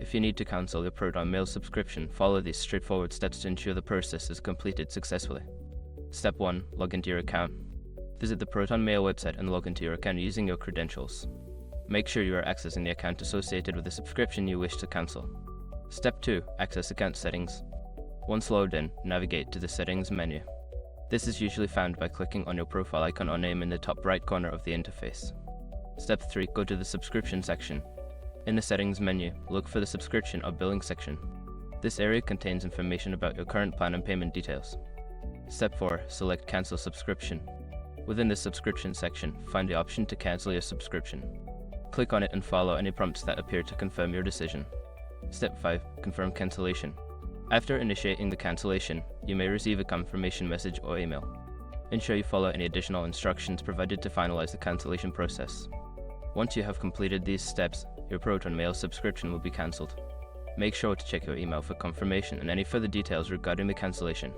If you need to cancel your ProtonMail subscription, follow these straightforward steps to ensure the process is completed successfully. Step 1. Log into your account. Visit the ProtonMail website and log into your account using your credentials. Make sure you are accessing the account associated with the subscription you wish to cancel. Step 2. Access account settings. Once logged in, navigate to the settings menu. This is usually found by clicking on your profile icon or name in the top right corner of the interface. Step 3. Go to the subscription section. In the settings menu, look for the subscription or billing section. This area contains information about your current plan and payment details. Step 4. Select cancel subscription. Within the subscription section, find the option to cancel your subscription. Click on it and follow any prompts that appear to confirm your decision. Step 5. Confirm cancellation. After initiating the cancellation, you may receive a confirmation message or email. Ensure you follow any additional instructions provided to finalize the cancellation process. Once you have completed these steps, your ProtonMail subscription will be cancelled. Make sure to check your email for confirmation and any further details regarding the cancellation.